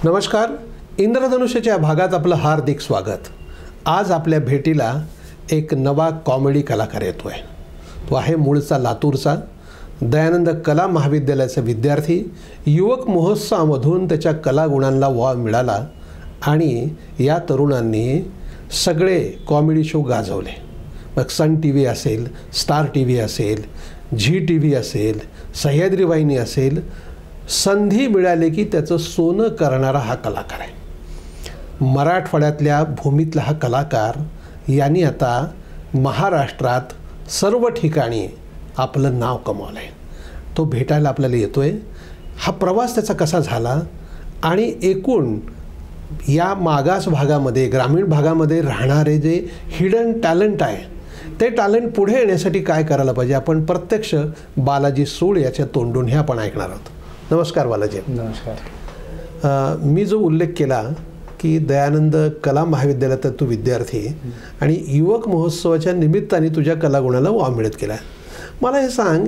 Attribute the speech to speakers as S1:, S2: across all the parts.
S1: नमस्कार. इंद्रधनुष्याच्या भागात आपलं हार्दिक स्वागत. आज आपल्या भेटीला एक नवा कॉमेडी कलाकार येतो आहे. तो आहे मूळचा लातूरचा, दयानंद कला महाविद्यालयाचा विद्यार्थी. युवक महोत्सवामधून त्याच्या कलागुणांना वाव मिळाला आणि या तरुणांनी सगळे कॉमेडी शो गाजवले. मग सन टी व्ही असेल, स्टार टी व्ही असेल, झी टी व्ही असेल, सह्याद्री वाहिनी असेल, संधी मिळाली की त्याचं सोनं करणारा हा कलाकार आहे. मराठवाड्यातल्या भूमीतला हा कलाकार यांनी आता महाराष्ट्रात सर्व ठिकाणी आपलं नाव कमावलं आहे. तो भेटायला आपल्याला येतो आहे. हा प्रवास त्याचा कसा झाला आणि एकूण या मागास भागामध्ये, ग्रामीण भागामध्ये राहणारे जे हिडन टॅलेंट आहे, ते टॅलेंट पुढे येण्यासाठी काय करायला पाहिजे, आपण प्रत्यक्ष बालाजी सूळ याच्या तोंडून हे आपण ऐकणार आहोत. नमस्कार बालाजी.
S2: नमस्कार.
S1: मी जो उल्लेख केला की दयानंद कला महाविद्यालयात तू विद्यार्थी आणि युवक महोत्सवाच्या निमित्ताने तुझ्या कलागुणाला वाव मिळत गेला. मला हे सांग,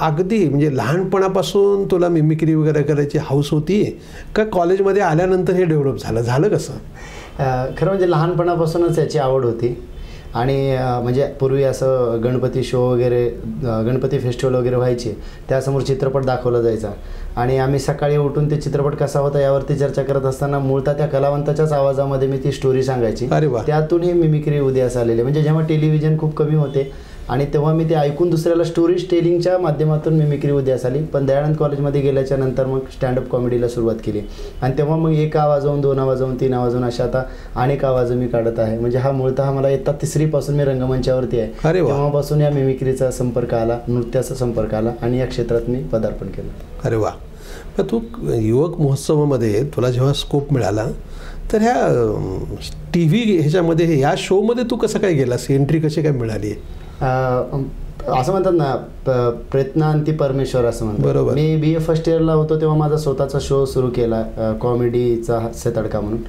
S1: अगदी म्हणजे लहानपणापासून तुला मिमिक्री वगैरे करायची हौस होती का कॉलेजमध्ये आल्यानंतर हे डेव्हलप झालं कसं?
S2: खरं म्हणजे लहानपणापासूनच याची आवड होती आणि म्हणजे पूर्वी असं गणपती शो वगैरे, गणपती फेस्टिवल वगैरे व्हायचे, त्यासमोर चित्रपट दाखवला जायचा आणि आम्ही सकाळी उठून ते चित्रपट कसा होता यावरती चर्चा करत असताना मूळतः त्या कलावंताच्याच आवाजामध्ये मी ती स्टोरी सांगायची. त्यातून ही मिमिक्री उदयास आलेली. म्हणजे जेव्हा टेलिव्हिजन खूप कमी होते आणि तेव्हा मी ते ऐकून दुसऱ्याला स्टोरी टेलिंगच्या माध्यमातून मिमिक्री उदयास आली. पण दयानंद कॉलेजमध्ये गेल्याच्या नंतर मग स्टँडअप कॉमेडीला सुरुवात केली आणि तेव्हा मग 1 आवाज होऊन 2 आवाज होऊन 3 आवाज होऊन अशा आता अनेक आवाज मी काढत आहे. म्हणजे हा मूळतः मला इयत्ता 3री पासून मी रंगमंचावरती आहे. तेव्हापासून या मिमिक्रीचा संपर्क आला, नृत्याचा संपर्क आला आणि या क्षेत्रात मी पदार्पण केलं.
S1: अरे वा. तर तू युवक महोत्सवामध्ये तुला जेव्हा स्कोप मिळाला तर ह्या टी व्ही ह्याच्यामध्ये, या शोमध्ये तू कसं काय गेलास, एंट्री कशी काय मिळाली?
S2: असं म्हणतात ना, प्रयत्नांती परमेश्वर असं म्हणतात.
S1: बरोबर.
S2: मी BA फर्स्ट इयरला होतो तेव्हा माझा स्वतःचा शो सुरू केला, कॉमेडीचा हास्य तडका म्हणून.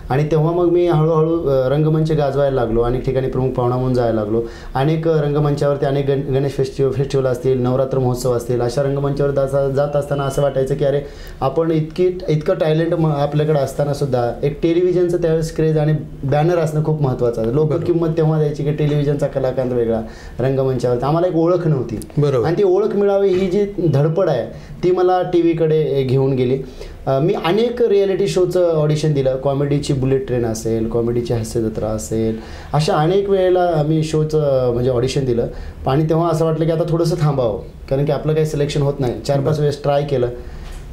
S2: आणि तेव्हा मग मी हळूहळू रंगमंच गाजवायला लागलो, अनेक ठिकाणी प्रमुख पाहुणा म्हणून जायला लागलो. अनेक रंगमंचावरती अनेक गणेश फेस्टिवल असतील, नवरात्र महोत्सव असतील, अशा रंगमंचावर जात असताना असं वाटायचं की अरे आपण इतकं टॅलेंट आपल्याकडे असताना सुद्धा एक टेलिव्हिजनचं त्यावेळेस क्रेज आणि बॅनर असणं खूप महत्त्वाचं आहे. लोक किंमत तेव्हा द्यायची की टेलिव्हिजनचा कलाकार वेगळा, रंगमंचावरती आम्हाला एक ओळख नव्हती. आणि ती ओळख मिळावी ही जी धडपड आहे ती मला टी व्हीकडे घेऊन गेली. मी अनेक रिॲलिटी शोचं ऑडिशन दिलं. कॉमेडीची बुलेट ट्रेन असेल, कॉमेडीची हास्यजत्रा असेल, अशा अनेक वेळेला मी शोचं म्हणजे ऑडिशन दिलं. आणि तेव्हा असं वाटलं की आता थोडंसं थांबावं, कारण की आपलं काही सिलेक्शन होत नाही. 4-5 वेळेस ट्राय केलं,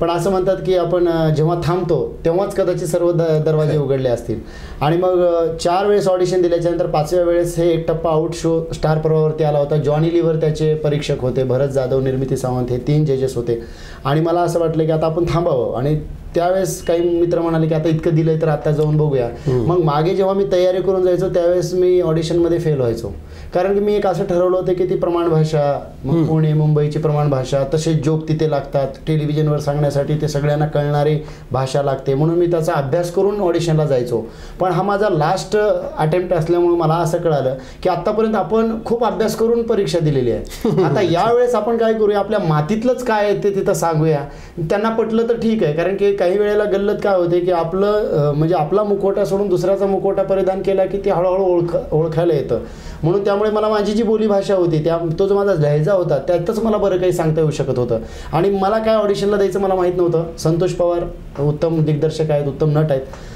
S2: पण असं म्हणतात की आपण जेव्हा थांबतो तेव्हाच कदाचित सर्व दरवाजे उघडले असतील. आणि मग 4 वेळेस ऑडिशन दिल्याच्यानंतर 5व्या वेळेस हे 1 टप्पा आउट शो स्टार प्रवाहावरती आला होता. जॉनी लिव्हर त्याचे परीक्षक होते, भरत जाधव, निर्मिती सावंत हे 3 जजेस होते. आणि मला असं वाटलं की आता आपण थांबावं. आणि त्यावेळेस काही मित्र म्हणाले की आता इतकं दिलंय तर आता जाऊन बघूया. मग मागे जेव्हा मी तयारी करून जायचो त्यावेळेस मी ऑडिशनमध्ये फेल व्हायचो, कारण की मी एक असं ठरवलं होतं की ती प्रमाण भाषा, मग पुणे मुंबईची प्रमाण भाषा, तसेच जोक तिथे लागतात, टेलिव्हिजनवर सांगण्यासाठी ते सगळ्यांना कळणारी भाषा लागते, म्हणून मी त्याचा अभ्यास करून ऑडिशनला जायचो. पण हा माझा लास्ट अटेम्प्ट असल्यामुळे मला असं कळालं की आत्तापर्यंत आपण खूप अभ्यास करून परीक्षा दिलेली आहे, आता यावेळेस आपण काय करूया, आपल्या मातीतलंच काय आहे ते तिथं सांगूया. त्यांना पटलं तर ठीक आहे, कारण की काही वेळेला गल्लत काय होते की आपलं म्हणजे आपला मुखवटा सोडून दुसऱ्याचा मुखवटा परिधान केला की ते हळूहळू ओळखायला येतं. म्हणून त्यामुळे मला माझी जी बोलीभाषा होती, तो जो माझा लहजा होता त्यातच मला बरं काही सांगता येऊ शकत होतं. आणि मला काय ऑडिशनला द्यायचं मला माहीत नव्हतं. संतोष पवार उत्तम दिग्दर्शक आहेत, उत्तम नट आहेत,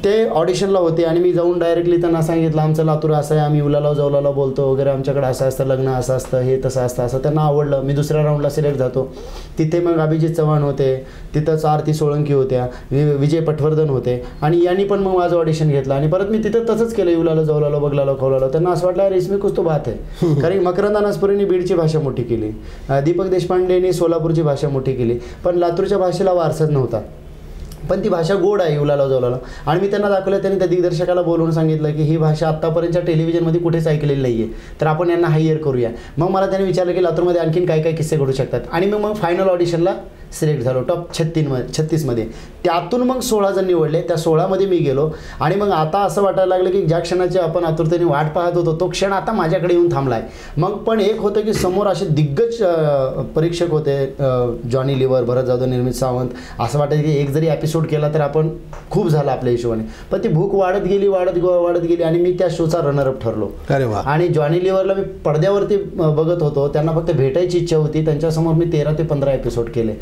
S2: ते ऑडिशनला होते. आणि मी जाऊन डायरेक्टली त्यांना सांगितलं आमचं लातूर असं आहे, आम्ही उलालाव जवलाला बोलतो वगैरे, आमच्याकडे असं असतं, लग्न असं असतं, हे तसं असतं. असं त्यांना आवडलं. मी दुसऱ्या राऊंडला सिलेक्ट जातो. तिथे मग अभिजित चव्हाण होते, तिथंच आरती सोळंकी होत्या, विजय पटवर्धन होते, आणि यांनी पण मग माझं ऑडिशन घेतलं. आणि परत मी तिथं तसंच केलं, उलाला जवलाला बघलालो खवलालो. त्यांना असं वाटलं अरे इसमें कुछ तो बात आहे, कारण मकरंद अनासपुरेंनी बीडची भाषा मोठी केली, दीपक देशपांडेंनी सोलापूरची भाषा मोठी केली, पण लातूरच्या भाषेला वारसाच नव्हता. पण ती भाषा गोड आहे उलाला जवलाला. आणि मी त्यांना दाखवलं. त्यांनी त्या दिग्दर्शकाला बोलवून सांगितलं की ही भाषा आत्तापर्यंतच्या टेलिव्हिजनमध्ये कुठेच ऐकलेली नाही आहे, तर आपण यांना हायर करूया. मग मला त्यांनी विचारलं की लातूरमध्ये आणखीन काय काय किस्से घडू शकतात. आणि मग फायनल ऑडिशनला सिलेक्ट झालो टॉप 36मध्ये. त्यातून मग 16 जण निवडले. त्या 16मध्ये मी गेलो. आणि मग आता असं वाटायला लागलं की ज्या क्षणाची आपण आतुरतेने वाट पाहत होतो तो क्षण आता माझ्याकडे येऊन थांबलाय. मग पण एक होतं की समोर असे दिग्गज परीक्षक होते, जॉनी लिव्हर, भरत जाधव, निर्मित सावंत. असं वाटायचं की एक जरी एपिसोड केला तर आपण खूप झालं आपल्या हिशोबाने. पण ती भूक वाढत गेली आणि मी त्या शोचा रनरअप ठरलो.
S1: अरे वा.
S2: आणि जॉनी लिव्हरला मी पडद्यावरती बघत होतो, त्यांना फक्त भेटायची इच्छा होती. त्यांच्यासमोर मी 13 ते 15 एपिसोड केले.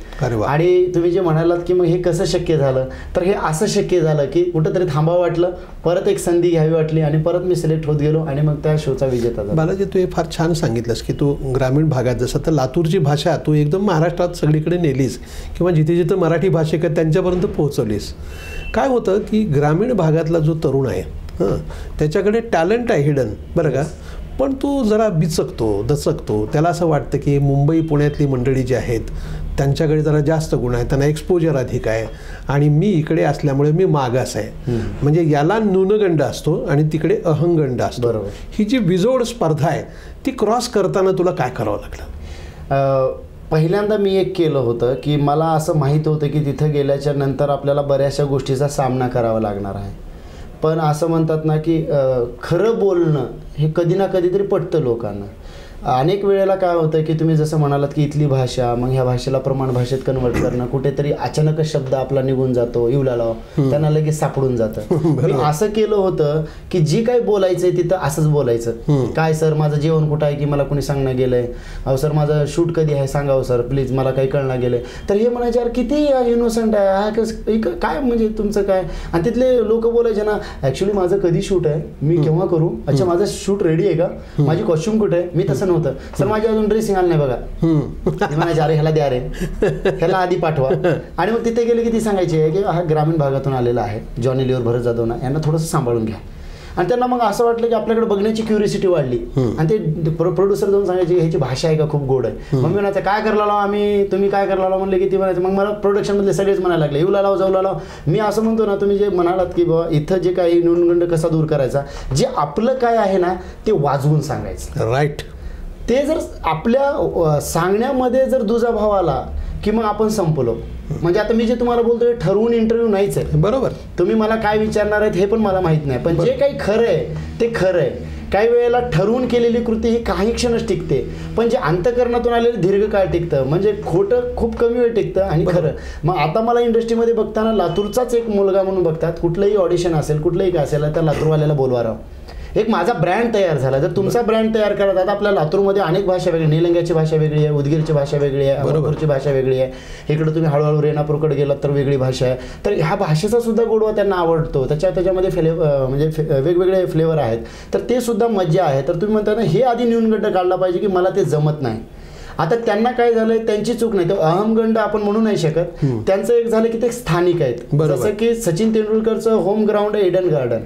S2: आणि तुम्ही जे म्हणालात की मग हे कसं शक्य झालं, तर हे असं शक्य झालं की कुठंतरी थांबावं वाटलं, परत एक संधी घ्यावी वाटली आणि परत मी सिलेक्ट होत गेलो आणि मग त्या शोचा विजेता झाला.
S1: बालाजी, तू हे फार छान सांगितलंस की तू ग्रामीण भागात, जसं तर लातूरची भाषा तू एकदम महाराष्ट्रात सगळीकडे नेलीस किंवा जिथे जिथे मराठी भाषिक आहेत त्यांच्यापर्यंत पोहोचवलीस. काय होतं की ग्रामीण भागातला जो तरुण आहे त्याच्याकडे टॅलेंट आहे हिडन, बरं का, पण तो जरा बिचकतो, दचकतो. त्याला असं वाटतं की मुंबई पुण्यातली मंडळी जी आहेत त्यांच्याकडे जरा जास्त गुण आहे, त्यांना एक्सपोजर अधिक आहे आणि मी इकडे असल्यामुळे मी मागास आहे. म्हणजे याला न्यूनगंड असतो आणि तिकडे अहंगंड असतो.
S2: बरोबर.
S1: ही जी विजोड स्पर्धा आहे ती क्रॉस करताना तुला काय करावं लागलं?
S2: पहिल्यांदा मी एक केलं होतं की मला असं माहीत होतं की तिथं गेल्याच्या नंतर आपल्याला बऱ्याचशा गोष्टीचा सामना करावा लागणार आहे. पण असं म्हणतात ना की खरं बोलणं हे कधी ना कधीतरी पटतं लोकांना. अनेक वेळेला काय होतं की तुम्ही जसं म्हणालात की इथली भाषा, मग ह्या भाषेला प्रमाण भाषेत कन्वर्ट करणं, कुठेतरी अचानकच शब्द आपला निघून जातो, इवलालाव, त्यांना लगेच सापडून जातं. मी असं केलं होतं की जी काही बोलायचंय तिथं असंच बोलायचं. काय सर माझं जेवण कुठं आहे की मला कोणी सांगणं गेलंय, अहो सर माझं शूट कधी आहे सांगावं सर प्लीज, मला काही कळणं गेलंय. तर हे म्हणायचे यार किती इनोसंट आहे हा, काय म्हणजे तुमचं काय. आणि तिथले लोक बोलायचे ना, ॲक्च्युली माझं कधी शूट आहे, मी केव्हा करू, अच्छा माझं शूट रेडी आहे का, माझी कॉस्ट्युम कुठे आहे. मी तसं नव्हतं, सर माझी अजून ड्रेसिंग आलं नाही बघा. म्हणायचे अरे ह्याला द्या रे, ह्याला आधी पाठवा. आणि मग तिथे गेले की ती सांगायची की हा ग्रामीण भागातून आलेला आहे, जॉनी लिव्हर, भरत जाधव ना, यांना थोडंसं सांभाळून घ्या. आणि त्यांना मग असं वाटलं की आपल्याकडे बघण्याची क्युरिसिटी वाढली. आणि ते प्रोड्युसर जाऊन सांगायचे ह्याची भाषा आहे का खूप गोड आहे. मग मी म्हणायचं काय करायला लाव आम्ही, तुम्ही काय करायला लाव म्हणले की ती म्हणायचं. मग मला प्रोडक्शनमधले सगळेच म्हणायला लागले येऊ लाव जाऊ लाव. मी असं म्हणतो ना, तुम्ही जे म्हणालात की बाबा इथं जे काही न्यूनगंड कसा दूर करायचा, जे आपलं काय आहे ना ते वाजवून सांगायचं.
S1: राईट. ते
S2: जर आपल्या सांगण्यामध्ये जर दुजाभाव आला की मग आपण संपलो. म्हणजे आता मी जे तुम्हाला बोलतोय ठरवून इंटरव्ह्यू नाहीच आहे.
S1: बरोबर.
S2: तुम्ही मला काय विचारणार आहेत हे पण मला माहित नाही, पण जे काही खरं आहे ते खरं आहे. काही वेळेला ठरवून केलेली कृती ही काही क्षणच टिकते, पण जे अंतःकरणातून आलेलं दीर्घकाळ टिकतं. म्हणजे खोटं खूप कमी वेळ टिकतं आणि खरं. मग आता मला इंडस्ट्रीमध्ये बघताना लातूरचाच एक मुलगा म्हणून बघतात, कुठलंही ऑडिशन असेल कुठलंही काय असेल तर लातूरवाल्याला बोलवा राव. एक माझा ब्रँड तयार झाला. जर तुमचा ब्रँड तयार करत आता आपल्या लातूरमध्ये अनेक भाषा वेगळी, निलंग्याची भाषा वेगळी आहे, उदगीरची भाषा वेगळी आहे, अमरपूरची भाषा वेगळी आहे. इकडे तुम्ही हळूहळू रेणापूरकडे गेलात तर वेगळी भाषा आहे. तर ह्या भाषेचा सुद्धा गोडवा त्यांना आवडतो. त्याच्यामध्ये म्हणजे वेगवेगळे फ्लेवर आहेत, तर ते सुद्धा मजा आहे. तर तुम्ही म्हणता ना हे आधी न्यूनगंड काढला पाहिजे की मला ते जमत नाही. आता त्यांना काय झालंय, त्यांची चूक नाही, तो अहमगंड आपण म्हणू नाही शकत. त्यांचं एक झालं की ते स्थानिक आहेत. जसं की सचिन तेंडुलकरचं होम ग्राउंड आहे इडन गार्डन,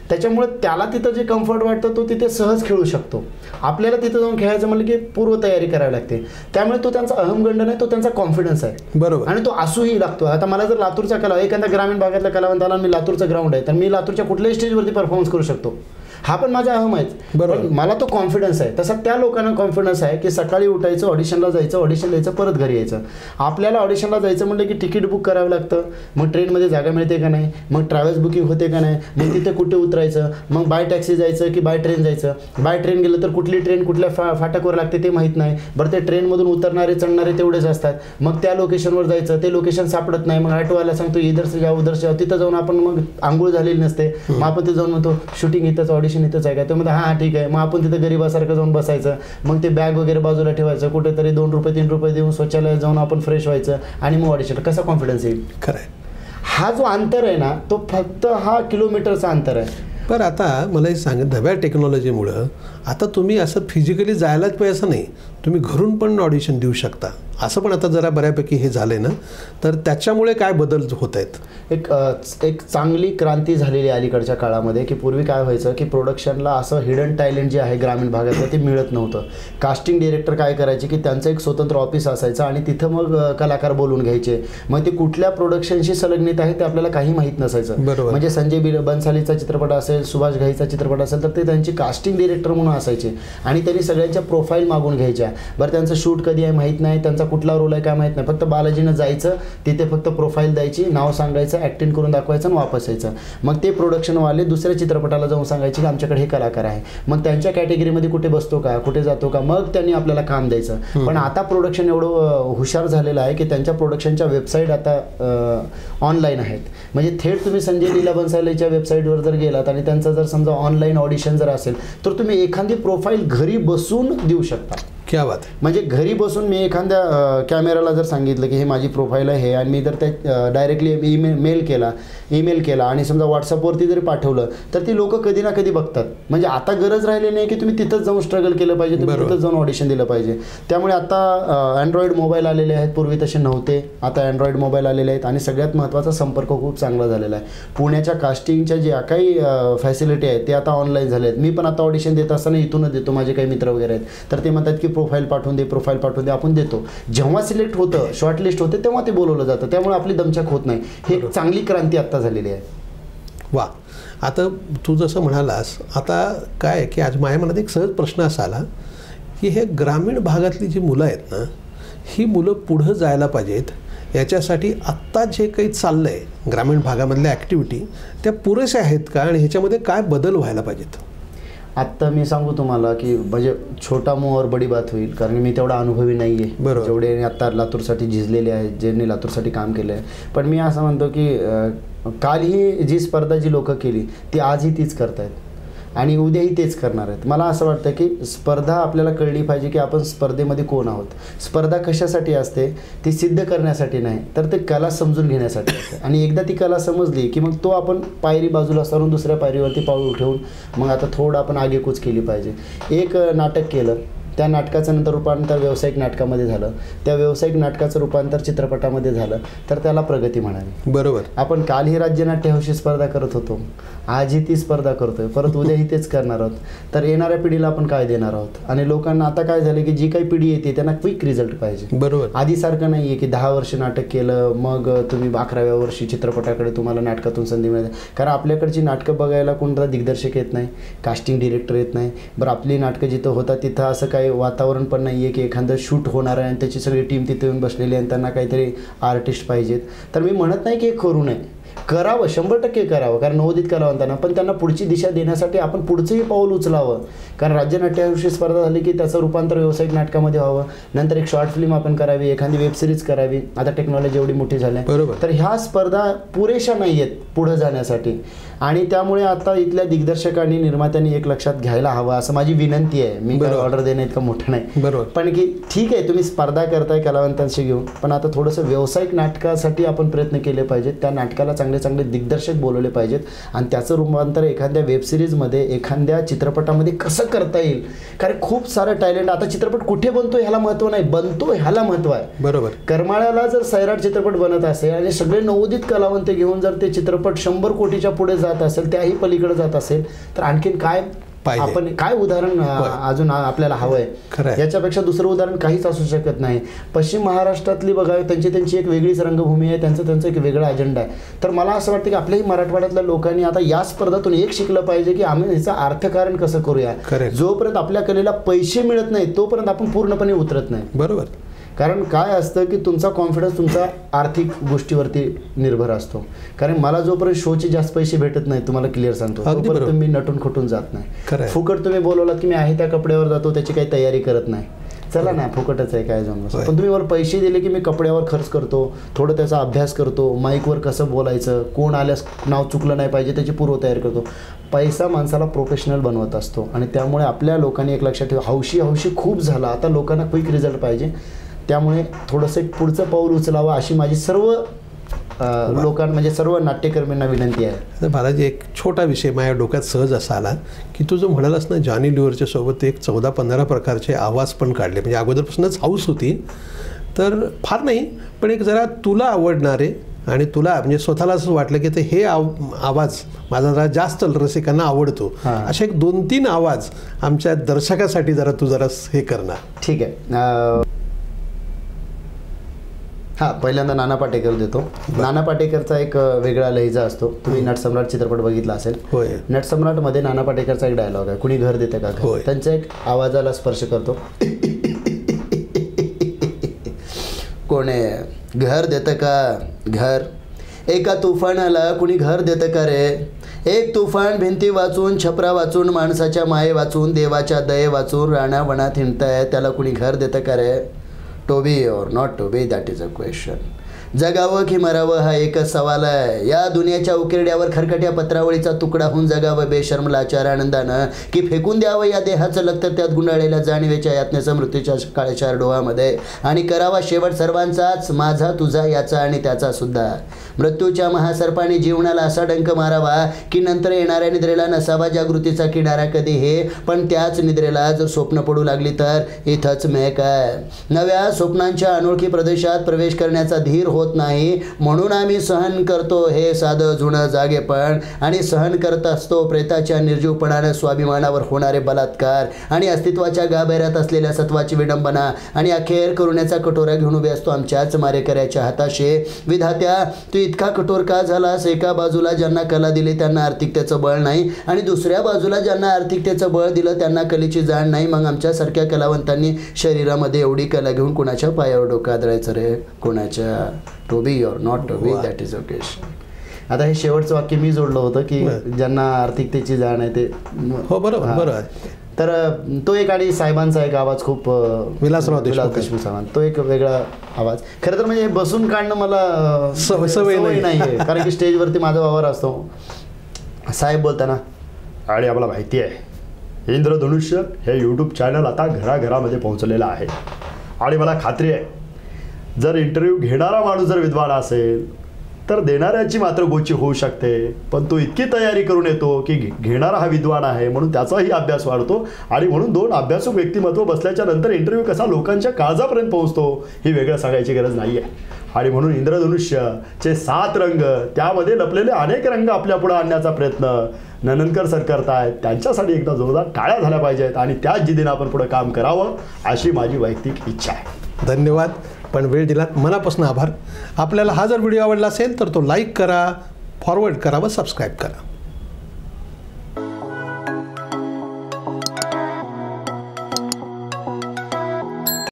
S2: त्याच्यामुळे त्याला तिथं जे कम्फर्ट वाटतं तो तिथे सहज खेळू शकतो. आपल्याला तिथं जाऊन खेळायचं म्हणलं की पूर्व तयारी करावी लागते. त्यामुळे तो त्यांचा अहमगंड नाही, तो त्यांचा कॉन्फिडन्स आहे. बरोबर. आणि तो असूही लागतो. आता मला जर लातूरचा कला, एखाद्या ग्रामीण भागातल्या कलावंताला मी लातूरचं ग्राउंड आहे तर मी लातूरच्या कुठल्याही स्टेजवरती परफॉर्मन्स करू शकतो. हा पण माझा अहम आहे. बरोबर. मला तो कॉन्फिडन्स आहे. तसा त्या लोकांना कॉन्फिडन्स आहे की सकाळी उठायचं, ऑडिशनला जायचं, ऑडिशन द्यायचं, परत घरी यायचं. आपल्याला ऑडिशनला जायचं म्हणलं की तिकीट बुक करावं लागतं. मग ट्रेनमध्ये जागा मिळते का नाही, मग ट्रॅव्हल्स बुकिंग होते का नाही, मग तिथे कुठे उतरायचं, मग बाय टॅक्सी जायचं की बाय ट्रेन जायचं. बाय ट्रेन गेलं तर कुठली ट्रेन कुठल्या फाटकवर लागते ते माहीत नाही. बरं ते ट्रेनमधून उतरणारे चढणारे तेवढेच असतात. मग त्या लोकेशनवर जायचं, ते लोकेशन सापडत नाही. मग ऑटोवाला सांगतो इधर से जाओ उधर से जाओ. तिथं जाऊन आपण मग आंघोळ झालेली नसते. मग आपण तिथं जाऊन म्हणतो शूटिंग इथंच, ऑडिशन इथंच आहे का, तर हां ठीक आहे. मग आपण तिथं गरीबासारखं जाऊन बसायचं. मग ते बॅग वगैरे बाजूला ठेवायचं, कुठेतरी 2 रुपये 3 रुपये देऊन शौचालयात जाऊन आपण फ्रेश व्हायचं आणि मग ऑडिशन. कसा कॉन्फिडन्स येईल. खरं आहे. हा जो अंतर आहे ना तो फक्त हा किलोमीटरचा अंतर आहे.
S1: बरं आता मला हे सांग, नव्या टेक्नॉलॉजीमुळं आता तुम्ही असं फिजिकली जायलाच पाहिजे असं नाही, तुम्ही घरून पण ऑडिशन देऊ शकता असं पण आता जरा बऱ्यापैकी हे झालं आहे ना, तर त्याच्यामुळे काय बदल होत आहेत.
S2: एक चांगली क्रांती झालेली अलीकडच्या काळामध्ये की पूर्वी काय व्हायचं की प्रोडक्शनला असं हिडन टॅलेंट जे आहे ग्रामीण भागातलं ते मिळत नव्हतं. कास्टिंग डिरेक्टर काय करायचे की त्यांचं एक स्वतंत्र ऑफिस असायचं आणि तिथं मग कलाकार बोलून घ्यायचे. मग ते कुठल्या प्रोडक्शनशी संलग्नित आहे ते आपल्याला काही माहीत नसायचं. म्हणजे संजय बन्सालीचा चित्रपट असेल, सुभाष घाईचा चित्रपट असेल तर ते त्यांची कास्टिंग डिरेक्टर म्हणून असायचे आणि त्यांनी सगळ्यांच्या प्रोफाईल मागून घ्यायच्या. बरं त्यांचं शूट कधी आहे माहीत नाही, त्यांचा त्यांचा कुठला रोल आहे काय माहीत नाही, फक्त बालाजीनं जायचं तिथे, फक्त प्रोफाईल द्यायची, नाव सांगायचं, ॲक्टिंग करून दाखवायचं आणि वापस यायचं. मग ते प्रोडक्शनवाले दुसऱ्या चित्रपटाला जाऊन सांगायचे की आमच्याकडे हे कलाकार आहे, मग त्यांच्या कॅटेगरीमध्ये कुठे बसतो का, कुठे जातो का, मग त्यांनी आपल्याला काम द्यायचं. पण आता प्रोडक्शन एवढं हुशार झालेलं आहे की त्यांच्या प्रोडक्शनच्या वेबसाईट आता ऑनलाईन आहेत. म्हणजे थेट तुम्ही संजय लीला बन्सालीच्या वेबसाईटवर जर गेलात आणि त्यांचा जर समजा ऑनलाईन ऑडिशन जर असेल तर तुम्ही एखादी प्रोफाईल घरी बसून देऊ शकता.
S1: क्या बात.
S2: म्हणजे घरी बसून मी एखाद्या कॅमेराला जर सांगितलं की हे माझी प्रोफाईल आहे आणि मी जर त्या डायरेक्टली ईमेल केला आणि समजा व्हॉट्सअपवरती जरी पाठवलं तर ती लोक कधी ना कधी बघतात. म्हणजे आता गरज राहिली नाही की तुम्ही तिथंच जाऊन स्ट्रगल केलं पाहिजे, तुम्ही तिथंच जाऊन ऑडिशन दिलं पाहिजे. त्यामुळे आता अँड्रॉइड मोबाईल आलेले आहेत, पूर्वी तसे नव्हते, आता अँड्रॉइड मोबाईल आलेले आहेत आणि सगळ्यात महत्त्वाचा संपर्क खूप चांगला झालेला आहे. पुण्याच्या कास्टिंगच्या ज्या काही फॅसिलिटी आहेत ते आता ऑनलाईन झाले आहेत. मी पण आता ऑडिशन देत असताना इथूनच देतो, माझे काही मित्र वगैरे आहेत तर ते म्हणतात की प्रोफाईल पाठवून दे, आपण देतो. जेव्हा सिलेक्ट होतं, शॉर्टलिस्ट होते तेव्हा ते बोलवलं जातं, त्यामुळे आपली दमछाक होत नाही. ही एक चांगली क्रांती आत्ता झालेली आहे.
S1: वा. आता तू जसं म्हणालास, आता काय आहे की आज माझ्या मनात एक सहज प्रश्न असा आला की हे ग्रामीण भागातली जी मुलं आहेत ना, ही मुलं पुढं जायला पाहिजेत, याच्यासाठी आत्ता जे काही चाललं आहे ग्रामीण भागामधल्या ॲक्टिव्हिटी त्या पुरेशा आहेत का, आणि ह्याच्यामध्ये काय बदल व्हायला पाहिजेत?
S2: आत्ता मी सांगू तुम्हाला की म्हणजे छोटा मोहर बडी बात होईल, कारण मी तेवढा अनुभवी नाही आहे.
S1: बरोबर.
S2: जेवढे आत्ता लातूरसाठी झिजलेले आहेत, ज्यांनी लातूरसाठी काम केलं आहे. पण मी असं म्हणतो की काल ही जी स्पर्धा जी लोकं केली ती आजही तीच करतायत आणि उद्याही तेच करणार आहेत. मला असं वाटतं की स्पर्धा आपल्याला कळली पाहिजे की आपण स्पर्धेमध्ये कोण आहोत. स्पर्धा कशासाठी असते, ती सिद्ध करण्यासाठी नाही तर ते कला समजून घेण्यासाठी असते. आणि एकदा ती कला समजली की मग तो आपण पायरी बाजूला सारून दुसऱ्या पायरीवरती पाऊल ठेवून मग आता थोडं आपण आगेकूच केली पाहिजे. एक नाटक केलं, त्या नाटकाचं नंतर रूपांतर व्यावसायिक नाटकामध्ये झालं, त्या व्यावसायिक नाटकाचं रूपांतर चित्रपटामध्ये झालं तर त्याला प्रगती म्हणावी.
S1: बरोबर.
S2: आपण कालही राज्यनाट्य हौशी स्पर्धा करत होतो, आजही ती स्पर्धा करतोय, परत उद्याही तेच करणार आहोत. तर येणाऱ्या पिढीला आपण काय देणार आहोत? आणि लोकांना आता काय झालं की जी काही पिढी येते त्यांना क्विक रिझल्ट पाहिजे.
S1: बरोबर.
S2: आधीसारखं नाही आहे की 10 वर्ष नाटक केलं मग तुम्ही 11व्या वर्षी चित्रपटाकडे तुम्हाला नाटकातून संधी मिळते. कारण आपल्याकडची नाटकं बघायला कोणता दिग्दर्शक येत नाही, कास्टिंग डिरेक्टर येत नाही. बरं, आपली नाटकं जिथं होतात तिथं असं काही वातावरण पण नाही आहे की एखादं शूट होणार आहे आणि त्याची सगळी टीम तिथे येऊन बसलेली आहे आणि त्यांना काहीतरी आर्टिस्ट पाहिजेत. तर मी म्हणत नाही की हे करू नये, करावं, 100% करावं, कारण नवोदित कलावंतांना, पण त्यांना पुढची दिशा देण्यासाठी आपण पुढचंही पाऊल उचलावं. कारण राज्यनाट्याविषयी स्पर्धा झाली की त्याचं रूपांतर व्यावसायिक नाटकामध्ये व्हावं, नंतर एक शॉर्ट फिल्म आपण करावी, एखादी वेबसिरीज करावी. आता टेक्नॉलॉजी एवढी मोठी झाली आहे, तर ह्या स्पर्धा पुरेशा नाही आहेत पुढं जाण्यासाठी. आणि त्यामुळे आता इथल्या दिग्दर्शकांनी, निर्मात्यांनी एक लक्षात घ्यायला हवं, असं माझी विनंती आहे. मी काय ऑर्डर देणं इतकं मोठं नाही, बरोबर, पण की ठीक आहे तुम्ही स्पर्धा करताय कलावंतांशी घेऊन, पण आता थोडंसं व्यावसायिक नाटकासाठी आपण प्रयत्न केले पाहिजेत. त्या नाटकाला चांगले चांगले दिग्दर्शक बोलवले पाहिजेत आणि त्याचं रूपांतर एखाद्या वेबसिरीजमध्ये, एखाद्या चित्रपटामध्ये कसं करता येईल. कारण खूप सारं टॅलेंट आता, चित्रपट कुठे बनतो ह्याला महत्त्व नाही, बनतो ह्याला महत्त्व आहे. बरोबर. करमाळ्याला जर सैराट चित्रपट बनत असेल आणि सगळे नवोदित कलावंत घेऊन जर ते चित्रपट 100 कोटीच्या पुढे जात असेल, त्याही पलीकडे जात असेल, तर आणखीन काय आपण काय उदाहरण अजून आपल्याला हवंय. याच्यापेक्षा दुसरं उदाहरण काहीच असू शकत नाही. पश्चिम महाराष्ट्रातली बघा, त्यांची एक वेगळीच रंगभूमी आहे, त्यांचं एक वेगळा अजेंडा आहे. तर मला असं वाटतं की आपल्याही मराठवाड्यातल्या लोकांनी आता या स्पर्धातून एक शिकलं पाहिजे की आम्ही ह्याचं अर्थकारण कसं करूया. जोपर्यंत आपल्या कलेला पैसे मिळत नाही तोपर्यंत आपण पूर्णपणे उतरत नाही. बरोबर. कारण काय असतं की तुमचा कॉन्फिडन्स तुमचा आर्थिक गोष्टीवरती निर्भर असतो. कारण मला जोपर्यंत शोचे जास्त पैसे भेटत नाही, तुम्हाला क्लिअर सांगतो, तोपर्यंत मी नटून खटून जात नाही. फुकट तुम्ही बोलवलात की मी आहे त्या कपड्यावर जातो, त्याची काही तयारी करत नाही, चला ना फुकटच आहे काय जमलं. पण तुम्ही वर पैसे दिले की मी कपड्यावर खर्च करतो, थोडं त्याचा अभ्यास करतो, माईकवर कसं बोलायचं, कोण आल्यास नाव चुकलं नाही पाहिजे त्याची पूर्वतयारी करतो. पैसा माणसाला प्रोफेशनल बनवत असतो. आणि त्यामुळे आपल्या लोकांनी एक लक्षात ठेवा, हौशी खूप झाला, आता लोकांना क्विक रिझल्ट पाहिजे. त्यामुळे थोडंसं एक पुढचं पाऊल उचलावं अशी माझी सर्व लोकांना, म्हणजे सर्व नाट्यकर्मींना विनंती आहे.
S1: बालाजी, एक छोटा विषय माझ्या डोक्यात सहज असा आला की तू जो म्हणालास ना, जॉनी लिव्हरच्या सोबत एक 14-15 प्रकारचे आवाज पण काढले, म्हणजे अगोदरपासूनच हाऊस होती. तर फार नाही, पण एक जरा तुला आवडणारे आणि तुला म्हणजे स्वतःला असं वाटलं की हे आवाज माझा जरा जास्त रसिकांना आवडतो, असे एक 2-3 आवाज आमच्या दर्शकासाठी जरा तू जरा हे करणार. ठीक आहे.
S2: हां, पहिल्यांदा नाना पाटेकर देतो. नाना पाटेकरचा एक वेगळा लहिजा असतो. तुम्ही नटसम्राट चित्रपट बघितला असेल. नटसम्राटमध्ये नाना पाटेकरचा एक डायलॉग आहे, कुणी घर देतं का. त्यांच्या एक आवाजाला स्पर्श करतो. कोणे घर देतं का घर? एका तुफानाला कुणी घर देतं का रे? एक तुफान भिंती वाचून, छपरा वाचून, माणसाच्या माये वाचून, देवाच्या दये वाचून राणावनात हिंडतंय, त्याला कुणी घर देतं का रे? To be or not to be, that is a question. जगावं की मरावं हा एकच सवाल आहे. या दुनियाच्या उकिरड्यावर खरकट्या पत्रावळीचा तुकडा होऊन जगावं बेशर्म लाचार आनंदानं, की फेकून द्यावं या देहाचं लखतर त्यात गुंडाळलेल्या जाणीवेच्या यातनेचं मृत्यूच्या काळेशार डोहामध्ये, आणि करावा शेवट सर्वांचाच, माझा तुझा याचा आणि त्याचा सुद्धा. मृत्यूच्या महासर्पाने जीवनाला असा डंक मारावा की नंतर येणाऱ्या निद्रेला नसावा जागृतीचा किनारा कधी हे, पण त्याच निद्रेला जर स्वप्न पडू लागली तर इथंच मेक आहे. नव्या स्वप्नांच्या अनोळखी प्रदेशात प्रवेश करण्याचा धीर होत नाही, म्हणून आम्ही सहन करतो हे साधं जुनं जागेपण, आणि सहन करत असतो प्रेताच्या निर्जीवपणानं स्वाभिमानावर होणारे बलात्कार, आणि अस्तित्वाच्या गाभेऱ्यात असलेल्या सत्वाची विडंबना, आणि अखेर करुण्याचा कटोरा घेऊन उभे असतो आमच्याच मारेकऱ्याच्या हाताशे. विधात्या, तू इतका कठोर का झालास? एका बाजूला ज्यांना कला दिली त्यांना आर्थिकतेचं बळ नाही, आणि दुसऱ्या बाजूला ज्यांना आर्थिकतेचं बळ दिलं त्यांना कलेची जाण नाही. मग आमच्यासारख्या कलावंतांनी शरीरामध्ये एवढी कला घेऊन कुणाच्या पायावर डोकं आदळायचं रे? कुणाच्या? To be or not to be, that is a question. आता हे शेवटचं वाक्य मी जोडलं होतं की ज्यांना आर्थिकतेची जाण आहे ते.
S1: हो, बरोबर बरोबर.
S2: तर तो एक, आणि साहेबांचा एक आवाज खूप,
S1: विलासराव देशमुख
S2: साहेबांचा तो एक वेगळा आवाज. खरं तर म्हणजे बसून काढणं मला सवय नाही आहे, कारण की स्टेजवरती माझा वावर असतो. साहेब बोलताना,
S3: आणि आम्हाला माहिती आहे इंद्रधनुष्य हे यूट्यूब चॅनल आता घराघरामध्ये पोहोचलेलं आहे, आणि मला खात्री आहे जर इंटरव्ह्यू घेणारा माणूस जर विद्वान असेल तर देणाऱ्याची मात्र गोची होऊ शकते, पण तो इतकी तयारी करून येतो की घेणारा हा विद्वान आहे म्हणून त्याचाही अभ्यास वाढतो, आणि म्हणून दोन अभ्यासू व्यक्तिमत्व बसल्याच्या नंतर इंटरव्ह्यू कसा लोकांच्या काळजापर्यंत पोहोचतो ही वेगळं सांगायची गरज नाही आहे. आणि म्हणून इंद्रधनुष्यचे 7 रंग, त्यामध्ये लपलेले अनेक रंग आपल्या पुढे आणण्याचा प्रयत्न ननंदकर सर करतायत. त्यांच्यासाठी एकदा जोरदार टाळ्या झाल्या पाहिजेत, आणि त्याच जिद्दीने आपण पुढे काम करावं अशी माझी वैयक्तिक इच्छा आहे.
S1: धन्यवाद, पण वेळ दिलात, मनापासून आभार. आपल्याला हा जर व्हिडिओ आवडला असेल तर तो लाईक करा, फॉरवर्ड करा व सबस्क्राईब करा.